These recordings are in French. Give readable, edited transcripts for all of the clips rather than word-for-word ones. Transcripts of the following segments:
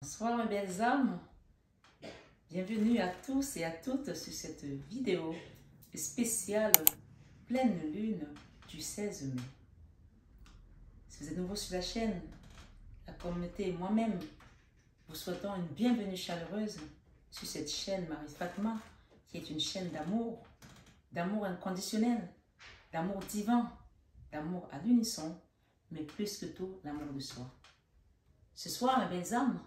Bonsoir mes belles âmes, bienvenue à tous et à toutes sur cette vidéo spéciale pleine lune du 16 mai. Si vous êtes nouveau sur la chaîne, la communauté et moi-même vous souhaitons une bienvenue chaleureuse sur cette chaîne Marie Fatma, qui est une chaîne d'amour, d'amour inconditionnel, d'amour divin, d'amour à l'unisson, mais plus que tout l'amour de soi. Ce soir mes belles âmes,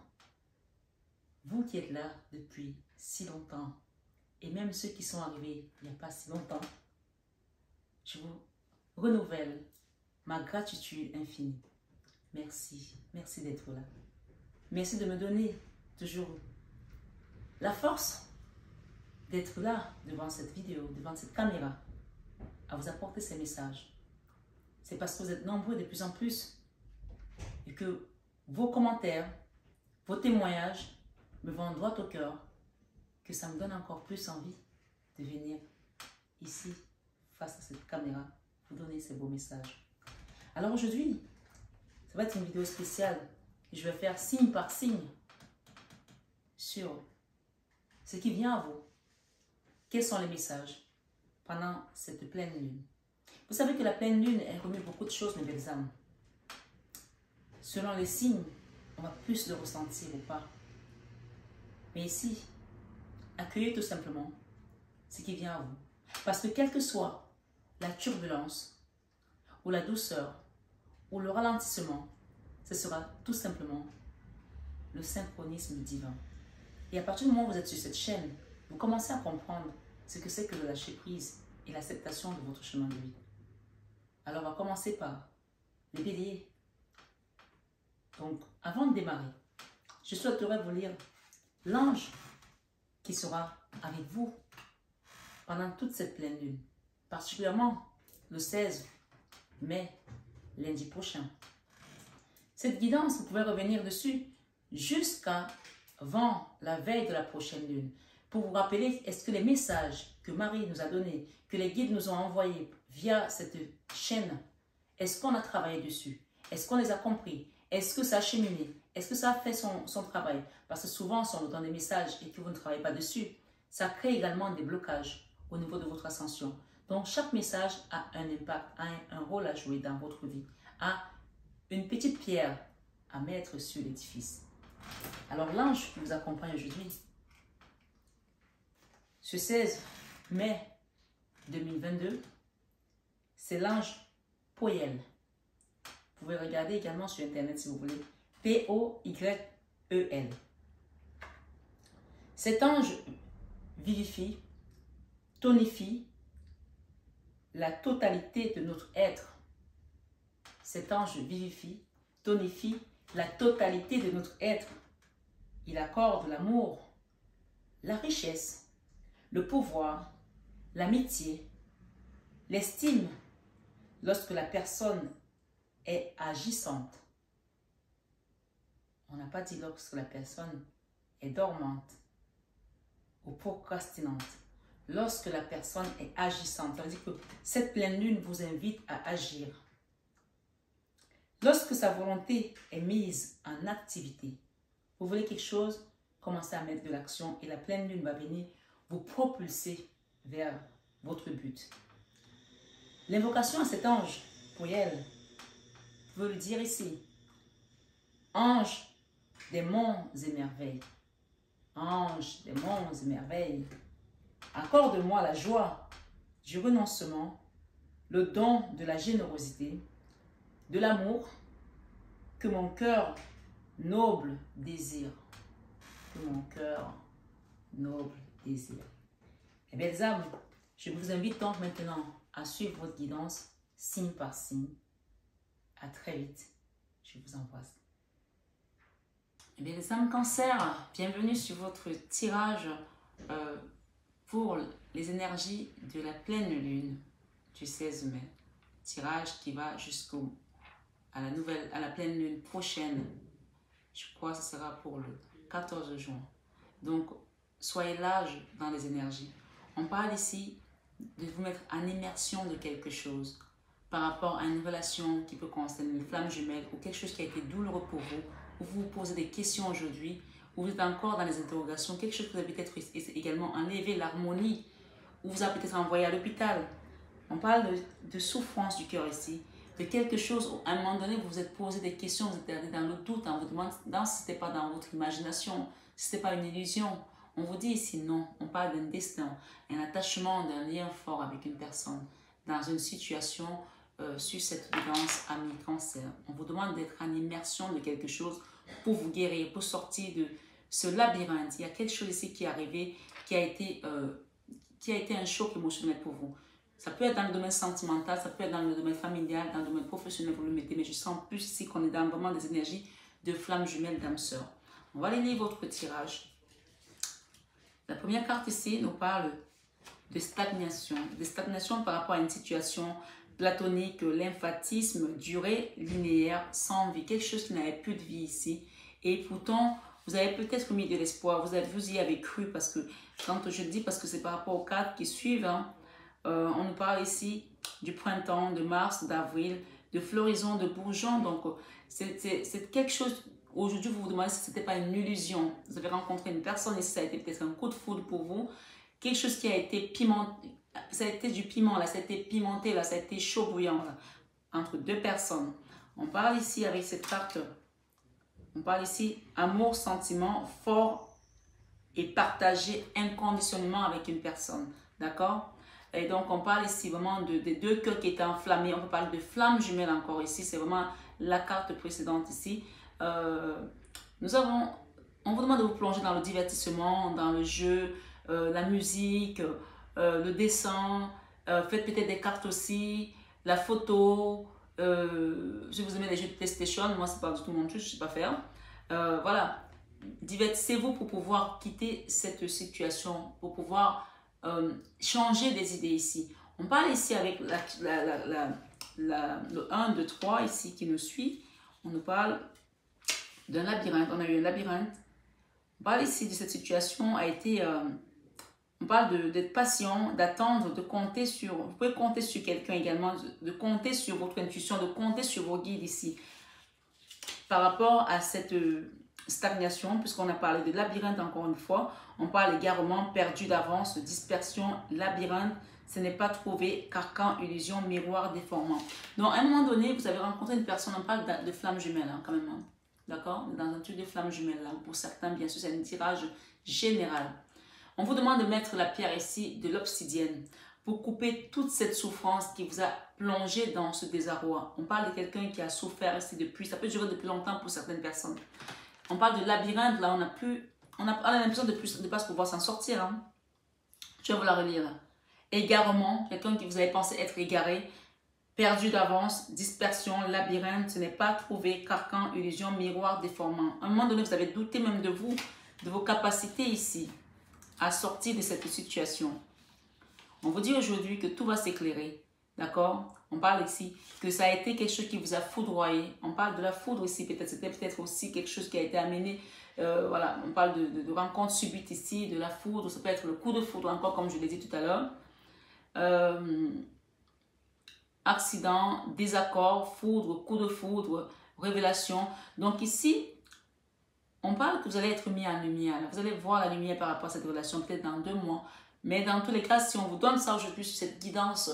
vous qui êtes là depuis si longtemps, et même ceux qui sont arrivés il n'y a pas si longtemps, je vous renouvelle ma gratitude infinie. Merci, merci d'être là. Merci de me donner toujours la force d'être là devant cette vidéo, devant cette caméra, à vous apporter ces messages. C'est parce que vous êtes nombreux de plus en plus et que vos commentaires, vos témoignages me vont droit au cœur, que ça me donne encore plus envie de venir ici, face à cette caméra, vous donner ces beaux messages. Alors aujourd'hui, ça va être une vidéo spéciale et je vais faire signe par signe sur ce qui vient à vous. Quels sont les messages pendant cette pleine lune? Vous savez que la pleine lune, elle remet beaucoup de choses, mes belles âmes. Selon les signes, on va plus le ressentir ou pas. Mais ici, accueillez tout simplement ce qui vient à vous. Parce que quelle que soit la turbulence, ou la douceur, ou le ralentissement, ce sera tout simplement le synchronisme divin. Et à partir du moment où vous êtes sur cette chaîne, vous commencez à comprendre ce que c'est que le lâcher prise et l'acceptation de votre chemin de vie. Alors on va commencer par les béliers. Donc, avant de démarrer, je souhaiterais vous lire l'ange qui sera avec vous pendant toute cette pleine lune, particulièrement le 16 mai, lundi prochain. Cette guidance, vous pouvez revenir dessus jusqu'avant la veille de la prochaine lune, pour vous rappeler, est-ce que les messages que Marie nous a donnés, que les guides nous ont envoyés via cette chaîne, est-ce qu'on a travaillé dessus? Est-ce qu'on les a compris? Est-ce que ça a cheminé? Est-ce que ça a fait son travail? Parce que souvent, si on vous donne des messages et que vous ne travaillez pas dessus, ça crée également des blocages au niveau de votre ascension. Donc, chaque message a un impact, a un rôle à jouer dans votre vie, a une petite pierre à mettre sur l'édifice. Alors, l'ange qui vous accompagne aujourd'hui, ce 16 mai 2022, c'est l'ange Poyel. Vous pouvez regarder également sur Internet si vous voulez. P-O-Y-E-L. Cet ange vivifie, tonifie la totalité de notre être. Cet ange vivifie, tonifie la totalité de notre être. Il accorde l'amour, la richesse, le pouvoir, l'amitié, l'estime lorsque la personne est agissante. On n'a pas dit lorsque la personne est dormante ou procrastinante. Lorsque la personne est agissante, ça veut dire que cette pleine lune vous invite à agir. Lorsque sa volonté est mise en activité, vous voulez quelque chose, commencez à mettre de l'action et la pleine lune va venir vous propulser vers votre but. L'invocation à cet ange, pour elle, veut le dire ici. Ange des monts et merveilles. Ange des monts et merveilles. Accorde-moi la joie du renoncement, le don de la générosité, de l'amour que mon cœur noble désire. Que mon cœur noble désire. Mes belles âmes, je vous invite donc maintenant à suivre votre guidance signe par signe. À très vite. Je vous embrasse. Eh bien, les âmes cancer, bienvenue sur votre tirage pour les énergies de la pleine lune du 16 mai. Tirage qui va jusqu'à la pleine lune prochaine. Je crois que ce sera pour le 14 juin. Donc, soyez large dans les énergies. On parle ici de vous mettre en immersion de quelque chose par rapport à une relation qui peut concerner une flamme jumelle ou quelque chose qui a été douloureux pour vous, ou vous vous posez des questions aujourd'hui, ou vous êtes encore dans les interrogations, quelque chose que vous avez peut-être également enlevé, l'harmonie, ou vous a peut-être envoyé à l'hôpital. On parle de souffrance du cœur ici, de quelque chose où à un moment donné vous vous êtes posé des questions, vous êtes allé dans le doute, on vous demande si ce n'était pas dans votre imagination, si ce n'était pas une illusion. On vous dit ici non, on parle d'un destin, un attachement, d'un lien fort avec une personne, dans une situation sur cette guidance ami-cancer. On vous demande d'être en immersion de quelque chose pour vous guérir, pour sortir de ce labyrinthe. Il y a quelque chose ici qui est arrivé, qui a été un choc émotionnel pour vous. Ça peut être dans le domaine sentimental, ça peut être dans le domaine familial, dans le domaine professionnel, vous le mettez, mais je sens plus ici qu'on est dans vraiment des énergies de flammes jumelles d'âme sœur. On va aller lire votre tirage. La première carte ici nous parle de stagnation par rapport à une situation platonique, lymphatisme, durée linéaire, sans vie, quelque chose qui n'avait plus de vie ici. Et pourtant, vous avez peut-être mis de l'espoir, vous y avez cru, parce que quand je dis, parce que c'est par rapport aux cartes qui suivent, hein, on nous parle ici du printemps, de mars, d'avril, de floraison, de bourgeons. Donc, c'est quelque chose. Aujourd'hui, vous vous demandez si ce n'était pas une illusion. Vous avez rencontré une personne et ça a été peut-être un coup de foudre pour vous. Quelque chose qui a été pimenté. Ça a été du piment, là, ça a été pimenté, là, ça a été chaud bouillant, là, entre deux personnes. On parle ici avec cette carte. On parle ici amour, sentiment fort et partagé inconditionnellement avec une personne. D'accord? Et donc, on parle ici vraiment des deux cœurs qui étaient enflammés. On peut parler de flammes jumelles encore ici. C'est vraiment la carte précédente ici. On vous demande de vous plonger dans le divertissement, dans le jeu, la musique, le dessin. Faites peut-être des cartes aussi, la photo. Si vous aimez les jeux de PlayStation, moi, c'est pas du tout mon truc, je ne sais pas faire. Voilà. Divertissez-vous pour pouvoir quitter cette situation, pour pouvoir changer des idées ici. On parle ici avec le 1, 2, 3 ici qui nous suit. On nous parle d'un labyrinthe. On a eu un labyrinthe. On parle ici de cette situation a été... on parle d'être patient, d'attendre, de compter sur... Vous pouvez compter sur quelqu'un également, de compter sur votre intuition, de compter sur vos guides ici. Par rapport à cette stagnation, puisqu'on a parlé de labyrinthe encore une fois, on parle égarement perdu d'avance, dispersion, labyrinthe, ce n'est pas trouvé, carcan, illusion, miroir, déformant. Donc à un moment donné, vous avez rencontré une personne, on parle de flammes jumelles hein, quand même, hein. D'accord? Dans un truc de flammes jumelles, là. Pour certains, bien sûr, c'est un tirage général. On vous demande de mettre la pierre ici de l'obsidienne pour couper toute cette souffrance qui vous a plongé dans ce désarroi. On parle de quelqu'un qui a souffert ici depuis, ça peut durer depuis longtemps pour certaines personnes. On parle de labyrinthe, là, on a l'impression de ne pas pouvoir s'en sortir. Hein. Je vais vous la relire. Égarement, quelqu'un qui vous avez pensé être égaré, perdu d'avance, dispersion, labyrinthe, ce n'est pas trouvé, carcan, illusion, miroir, déformant. À un moment donné, vous avez douté même de vous, de vos capacités ici à sortir de cette situation. On vous dit aujourd'hui que tout va s'éclairer, d'accord? On parle ici que ça a été quelque chose qui vous a foudroyé. On parle de la foudre ici, peut-être c'était peut-être aussi quelque chose qui a été amené. Voilà, on parle de rencontre subite ici, de la foudre. Ça peut être le coup de foudre encore, comme je l'ai dit tout à l'heure. Accident, désaccord, foudre, coup de foudre, révélation. Donc ici, on parle que vous allez être mis en lumière. Vous allez voir la lumière par rapport à cette relation, peut-être dans 2 mois. Mais dans tous les cas, si on vous donne ça aujourd'hui sur cette guidance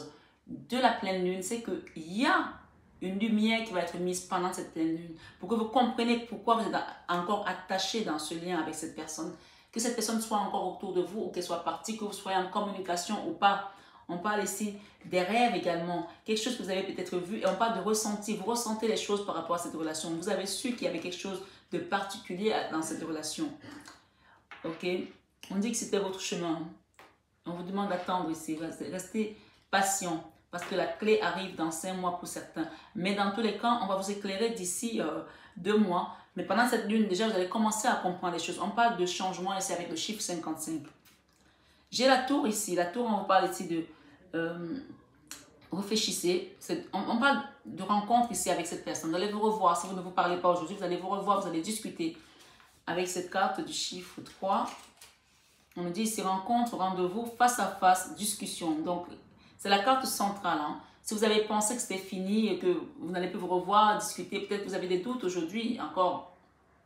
de la pleine lune, c'est qu'il y a une lumière qui va être mise pendant cette pleine lune pour que vous compreniez pourquoi vous êtes encore attaché dans ce lien avec cette personne. Que cette personne soit encore autour de vous ou qu'elle soit partie, que vous soyez en communication ou pas. On parle ici des rêves également, quelque chose que vous avez peut-être vu et on parle de ressenti. Vous ressentez les choses par rapport à cette relation. Vous avez su qu'il y avait quelque chose de particulier dans cette relation. Ok? On dit que c'était votre chemin. On vous demande d'attendre ici. Restez patient parce que la clé arrive dans 5 mois pour certains. Mais dans tous les cas, on va vous éclairer d'ici 2 mois. Mais pendant cette lune, déjà, vous allez commencer à comprendre les choses. On parle de changement ici avec le chiffre 55. J'ai la tour ici. La tour, on vous parle ici de... réfléchissez. On parle de rencontre ici avec cette personne. Vous allez vous revoir. Si vous ne vous parlez pas aujourd'hui, vous allez vous revoir, vous allez discuter avec cette carte du chiffre 3. On nous dit ici rencontre, rendez-vous, face à face, discussion. Donc, c'est la carte centrale. Hein. Si vous avez pensé que c'était fini et que vous n'allez plus vous revoir, discuter, peut-être que vous avez des doutes aujourd'hui, encore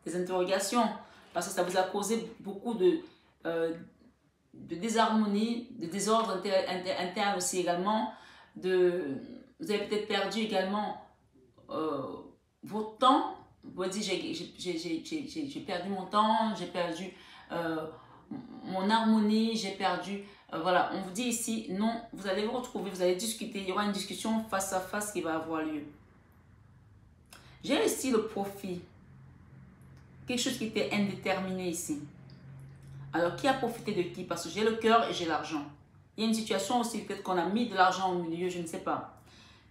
des interrogations. parce que ça vous a causé beaucoup de désharmonie, de désordre interne aussi également. Vous avez peut-être perdu également votre temps. Vous dites, j'ai perdu mon temps, j'ai perdu mon harmonie, j'ai perdu... voilà, on vous dit ici, non, vous allez vous retrouver, vous allez discuter, il y aura une discussion face à face qui va avoir lieu. J'ai ici le profit, quelque chose qui était indéterminé ici. Alors, qui a profité de qui? Parce que j'ai le cœur et j'ai l'argent. Il y a une situation aussi, peut-être qu'on a mis de l'argent au milieu, je ne sais pas.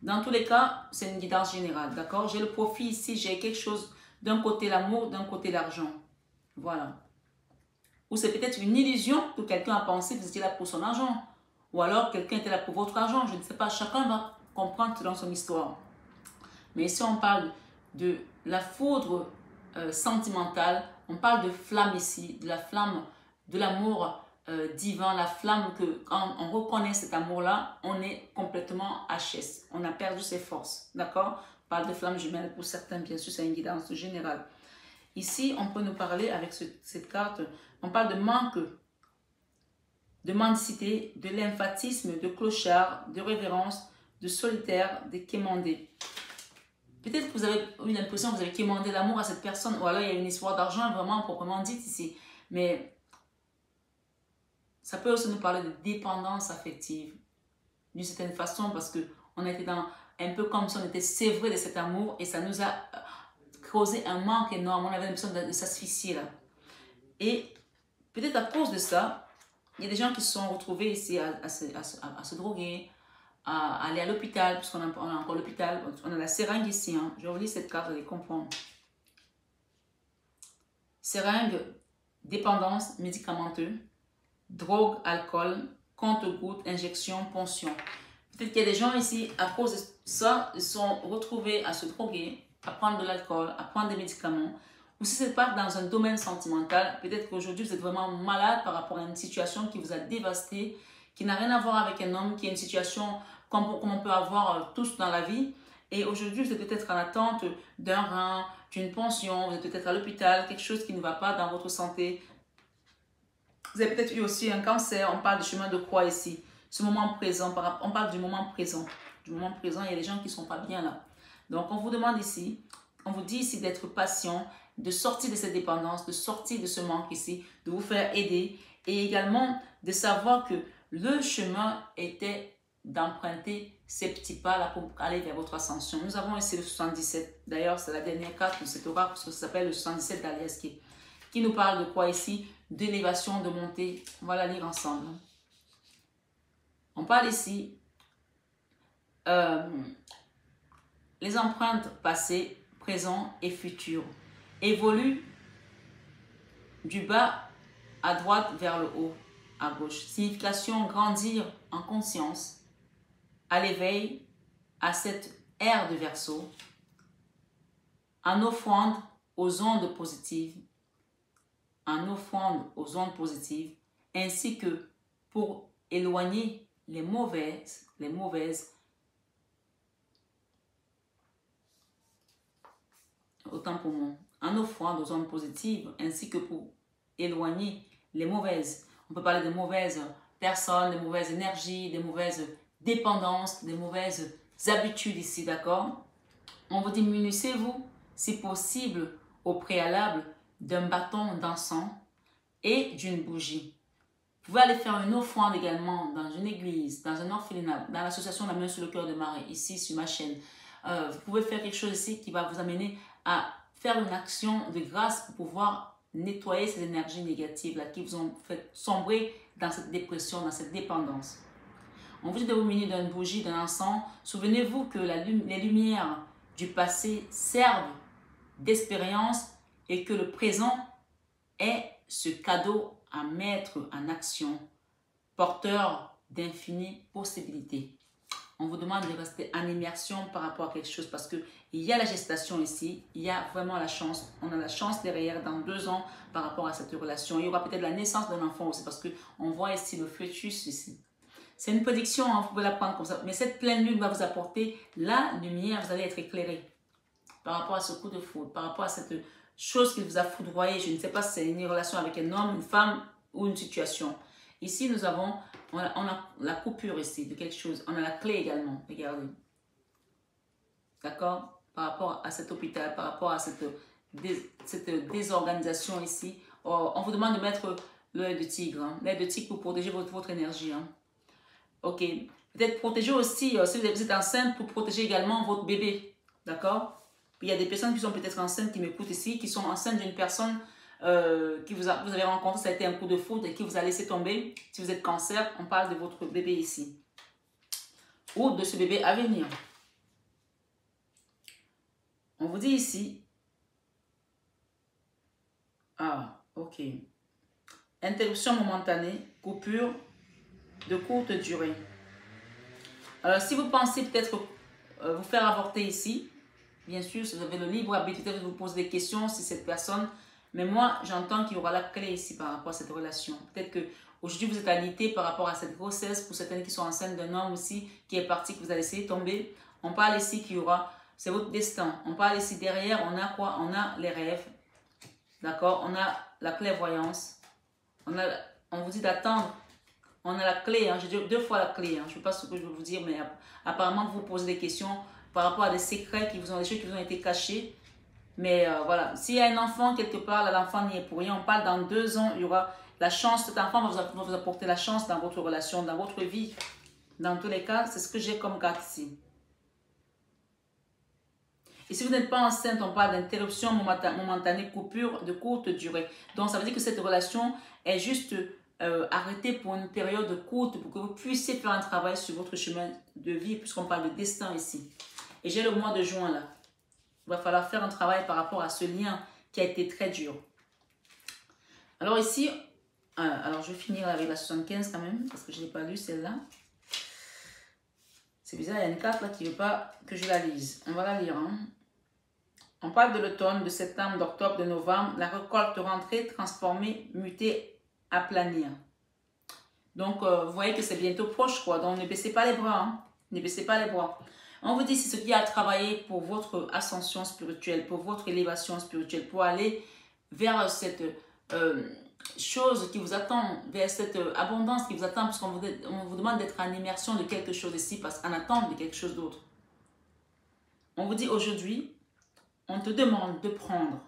Dans tous les cas, c'est une guidance générale, d'accord? J'ai le profit ici, j'ai quelque chose, d'un côté l'amour, d'un côté l'argent. Voilà. Ou c'est peut-être une illusion que quelqu'un a pensé que vous étiez là pour son argent. Ou alors quelqu'un était là pour votre argent, je ne sais pas. Chacun va comprendre dans son histoire. Mais ici, on parle de la foudre sentimentale. On parle de flamme ici, de la flamme de l'amour divin, la flamme que quand on reconnaît cet amour-là, on est complètement HS. On a perdu ses forces, d'accord? On parle de flamme jumelle pour certains, bien sûr, c'est une guidance générale. Ici, on peut nous parler avec cette carte, on parle de manque, de mendicité, de lymphatisme, de clochard, de révérence, de solitaire, de quémandé. Peut-être que vous avez eu l'impression que vous avez quémandé l'amour à cette personne, ou alors il y a une histoire d'argent vraiment proprement dite ici. Mais ça peut aussi nous parler de dépendance affective, d'une certaine façon, parce qu'on était dans un peu comme si on était sévré de cet amour et ça nous a causé un manque énorme. On avait l'impression de s'asphyxier là. Et peut-être à cause de ça, il y a des gens qui se sont retrouvés ici à se droguer, à aller à l'hôpital, puisqu'on a encore l'hôpital. On a la seringue ici. Hein. Je vais vous lire cette carte, vous allez comprendre. Seringue, dépendance, médicamenteux, drogue, alcool, compte-gouttes, injection, ponction. Peut-être qu'il y a des gens ici, à cause de ça, ils se sont retrouvés à se droguer, à prendre de l'alcool, à prendre des médicaments. Ou si c'est pas dans un domaine sentimental, peut-être qu'aujourd'hui vous êtes vraiment malade par rapport à une situation qui vous a dévasté, qui n'a rien à voir avec un homme, qui est une situation comme on peut avoir tous dans la vie. Et aujourd'hui vous êtes peut-être en attente d'un rein, d'une pension, vous êtes peut-être à l'hôpital, quelque chose qui ne va pas dans votre santé. Vous avez peut-être eu aussi un cancer, on parle de chemin de croix ici. Ce moment présent, on parle du moment présent. Du moment présent, il y a des gens qui ne sont pas bien là. Donc on vous demande ici, on vous dit ici d'être patient, de sortir de cette dépendance, de sortir de ce manque ici, de vous faire aider et également de savoir que le chemin était d'emprunter ces petits pas là pour aller vers votre ascension. Nous avons ici le 77, d'ailleurs c'est la dernière carte de cet oracle parce que ça s'appelle le 77 d'Alias qui nous parle de quoi ici? D'élévation, de montée. On va la lire ensemble. On parle ici les empreintes passées, présent et futur évoluent du bas à droite vers le haut à gauche. Signification: grandir en conscience, à l'éveil, à cette ère de Verseau, en offrande aux ondes positives, ainsi que pour éloigner les mauvaises, autant pour moi, en offrande aux ondes positives, ainsi que pour éloigner les mauvaises. On peut parler de mauvaises personnes, de mauvaises énergies, de mauvaises dépendances, de mauvaises habitudes ici, d'accord? On vous dit, munissez-vous, si possible, au préalable, d'un bâton d'encens et d'une bougie. Vous pouvez aller faire une offrande également dans une église, dans un orphelinat, dans l'association La Main sur le cœur de Marie, ici sur ma chaîne. Vous pouvez faire quelque chose ici qui va vous amener à faire une action de grâce pour pouvoir nettoyer ces énergies négatives là, qui vous ont fait sombrer dans cette dépression, dans cette dépendance. On vous dit de vous munir d'une bougie, d'un encens. Souvenez-vous que les lumières du passé servent d'expérience et que le présent est ce cadeau à mettre en action, porteur d'infinies possibilités. On vous demande de rester en immersion par rapport à quelque chose parce qu'il y a la gestation ici, il y a vraiment la chance, on a la chance derrière dans 2 ans par rapport à cette relation. Il y aura peut-être la naissance d'un enfant aussi parce qu'on voit ici le fœtus ici. C'est une prédiction, hein, vous pouvez la prendre comme ça, mais cette pleine lune va vous apporter la lumière, vous allez être éclairé par rapport à ce coup de foudre, par rapport à cette chose qui vous a foudroyé. Je ne sais pas si c'est une relation avec un homme, une femme ou une situation. Ici, nous avons, on a la coupure ici de quelque chose. On a la clé également, regardez. D'accord? Par rapport à cet hôpital, par rapport à cette désorganisation ici. On vous demande de mettre l'œil de tigre. Hein. L'œil de tigre pour protéger votre énergie. Hein. Ok. Peut-être protéger aussi, si vous êtes enceinte, pour protéger également votre bébé. D'accord? Il y a des personnes qui sont peut-être enceintes, qui m'écoutent ici, qui sont enceintes d'une personne vous avez rencontré, ça a été un coup de foudre et qui vous a laissé tomber. Si vous êtes cancer, on parle de votre bébé ici. Ou de ce bébé à venir. On vous dit ici. Ah, ok. Interruption momentanée, coupure de courte durée. Alors, si vous pensez peut-être vous faire avorter ici, bien sûr, si vous avez le libre arbitre, peut-être vous poser des questions si cette personne. Mais moi, j'entends qu'il y aura la clé ici par rapport à cette relation. Peut-être que aujourd'hui vous êtes alité par rapport à cette grossesse, pour certaines qui sont enceintes d'un homme aussi, qui est parti, que vous allez laisser tomber. On parle ici qu'il y aura, c'est votre destin. On parle ici derrière, on a quoi? On a les rêves. D'accord? On a la clairvoyance. On vous dit d'attendre. On a la clé, hein. J'ai dit 2 fois la clé. Hein. Je ne sais pas ce que je veux vous dire, mais apparemment vous posez des questions par rapport à des secrets des choses qui vous ont été cachées. Mais voilà, s'il y a un enfant quelque part, l'enfant n'y est pour rien. On parle dans 2 ans, il y aura la chance. Cet enfant va vous apporter la chance dans votre relation, dans votre vie. Dans tous les cas, c'est ce que j'ai comme carte ici. Et si vous n'êtes pas enceinte, on parle d'interruption momentanée, coupure de courte durée. Donc, ça veut dire que cette relation est juste arrêtée pour une période courte pour que vous puissiez faire un travail sur votre chemin de vie, puisqu'on parle de destin ici. Et j'ai le mois de juin là. Il va falloir faire un travail par rapport à ce lien qui a été très dur. Alors ici, alors je vais finir avec la 75 quand même, parce que je n'ai pas lu celle-là. C'est bizarre, il y a une carte là qui ne veut pas que je la lise. On va la lire. Hein. On parle de l'automne, de septembre, d'octobre, de novembre. La récolte rentrée, transformée, mutée, aplanir. Donc, vous voyez que c'est bientôt proche, quoi. Donc, ne baissez pas les bras. Hein. Ne baissez pas les bras. On vous dit, c'est ce qui a travaillé pour votre ascension spirituelle, pour votre élévation spirituelle, pour aller vers cette chose qui vous attend, vers cette abondance qui vous attend, parce qu'on vous demande d'être en immersion de quelque chose ici, parce qu'en attente de quelque chose d'autre. On vous dit aujourd'hui, on te demande de prendre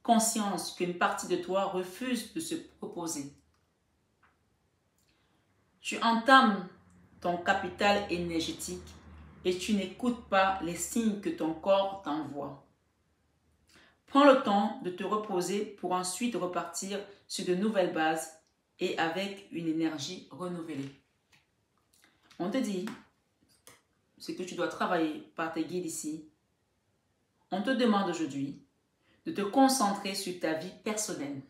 conscience qu'une partie de toi refuse de se proposer. Tu entames ton capital énergétique et tu n'écoutes pas les signes que ton corps t'envoie. Prends le temps de te reposer pour ensuite repartir sur de nouvelles bases et avec une énergie renouvelée. On te dit ce que tu dois travailler par tes guides ici. On te demande aujourd'hui de te concentrer sur ta vie personnelle.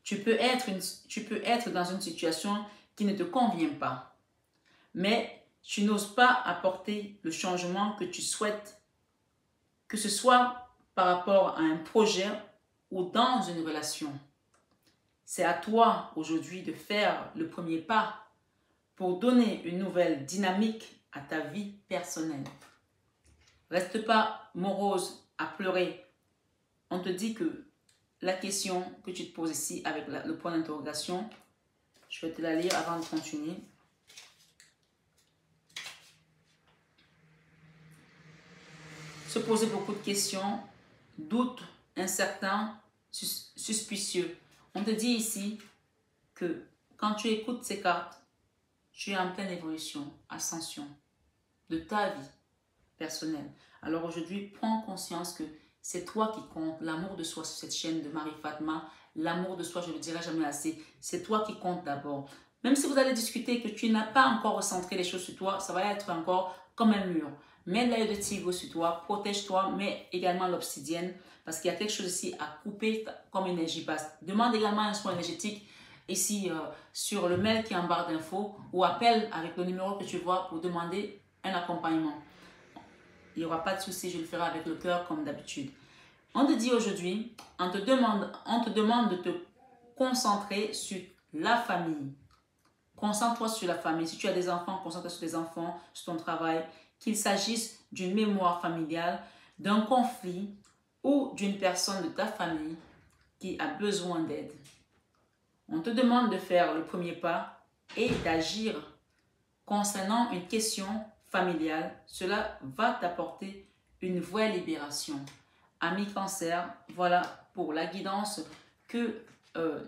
Tu peux être dans une situation qui ne te convient pas, mais tu n'oses pas apporter le changement que tu souhaites, que ce soit par rapport à un projet ou dans une relation. C'est à toi aujourd'hui de faire le premier pas pour donner une nouvelle dynamique à ta vie personnelle. Reste pas morose à pleurer. On te dit que la question que tu te poses ici avec le point d'interrogation, je vais te la lire avant de continuer. Se poser beaucoup de questions, doutes, incertains, suspicieux. On te dit ici que quand tu écoutes ces cartes, tu es en pleine évolution, ascension de ta vie personnelle. Alors aujourd'hui, prends conscience que c'est toi qui compte, l'amour de soi sur cette chaîne de Marie-Fatma, l'amour de soi, je ne le dirai jamais assez, c'est toi qui compte d'abord. Même si vous allez discuter que tu n'as pas encore recentré les choses sur toi, ça va être encore comme un mur. Mets l'œil de tigre sur toi, protège-toi, mais également l'obsidienne, parce qu'il y a quelque chose ici à couper comme énergie basse. Demande également un soin énergétique ici sur le mail qui est en barre d'infos ou appelle avec le numéro que tu vois pour demander un accompagnement. Il n'y aura pas de souci, je le ferai avec le cœur comme d'habitude. On te dit aujourd'hui, on te demande de te concentrer sur la famille. Concentre-toi sur la famille. Si tu as des enfants, concentre-toi sur tes enfants, sur ton travail. Qu'il s'agisse d'une mémoire familiale, d'un conflit ou d'une personne de ta famille qui a besoin d'aide. On te demande de faire le premier pas et d'agir concernant une question familiale. Cela va t'apporter une vraie libération. Ami Cancer, voilà pour la guidance que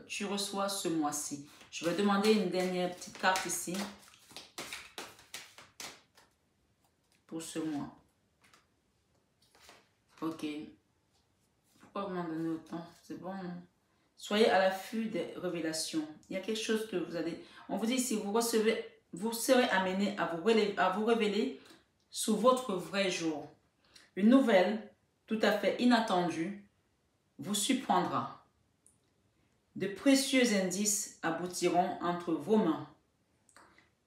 tu reçois ce mois-ci. Je vais demander une dernière petite carte ici pour ce mois. Ok. Pourquoi vous m'en donnez autant? C'est bon, non? Soyez à l'affût des révélations. Il y a quelque chose que vous allez... On vous dit ici, vous serez amené à vous révéler sous votre vrai jour. Une nouvelle tout à fait inattendue vous surprendra. De précieux indices aboutiront entre vos mains.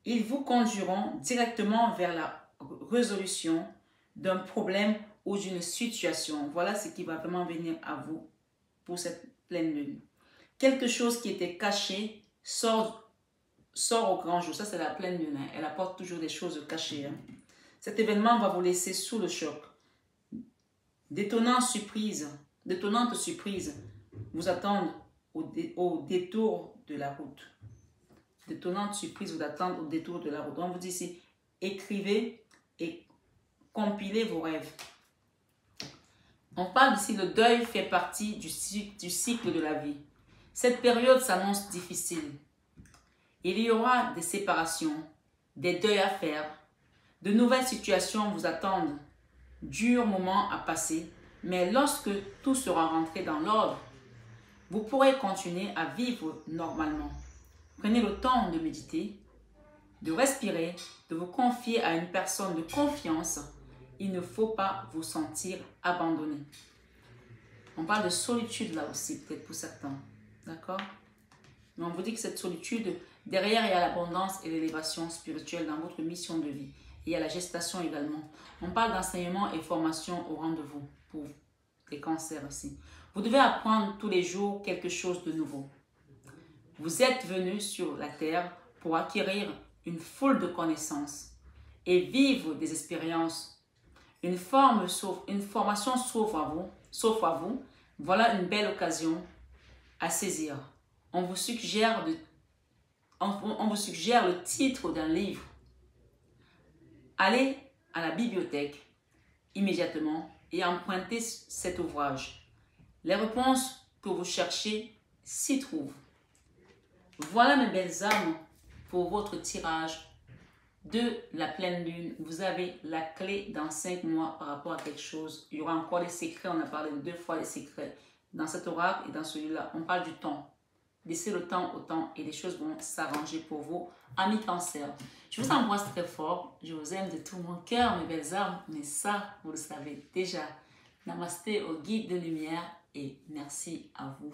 Ils vous conduiront directement vers la résolution d'un problème ou d'une situation. Voilà ce qui va vraiment venir à vous pour cette pleine lune. Quelque chose qui était caché sort au grand jour. Ça, c'est la pleine lune. Elle apporte toujours des choses cachées. Cet événement va vous laisser sous le choc. D'étonnantes surprises vous attendent au détour de la route. D'étonnantes surprises vous attendent au détour de la route. On vous dit ici, écrivez et compilez vos rêves. On parle ici, le deuil fait partie du cycle de la vie. Cette période s'annonce difficile. Il y aura des séparations, des deuils à faire, de nouvelles situations vous attendent, durs moments à passer, mais lorsque tout sera rentré dans l'ordre, vous pourrez continuer à vivre normalement. Prenez le temps de méditer, de respirer, de vous confier à une personne de confiance. Il ne faut pas vous sentir abandonné. On parle de solitude là aussi, peut-être pour certains. D'accord? Mais on vous dit que cette solitude, derrière, il y a l'abondance et l'élévation spirituelle dans votre mission de vie. Et il y a la gestation également. On parle d'enseignement et formation au rendez-vous pour les cancers aussi. Vous devez apprendre tous les jours quelque chose de nouveau. Vous êtes venu sur la terre pour acquérir une foule de connaissances et vivre des expériences. Une formation s'offre à vous. Voilà une belle occasion à saisir. On vous suggère le titre d'un livre. Allez à la bibliothèque immédiatement et empruntez cet ouvrage. Les réponses que vous cherchez s'y trouvent. Voilà mes belles âmes pour votre tirage de la pleine lune. Vous avez la clé dans 5 mois par rapport à quelque chose. Il y aura encore des secrets. On a parlé de 2 fois les secrets. Dans cet oracle et dans celui-là, on parle du temps. Laissez le temps au temps et les choses vont s'arranger pour vous. Amis Cancer, je vous embrasse très fort. Je vous aime de tout mon cœur, mes belles âmes. Mais ça, vous le savez déjà. Namasté au guide de lumière et merci à vous.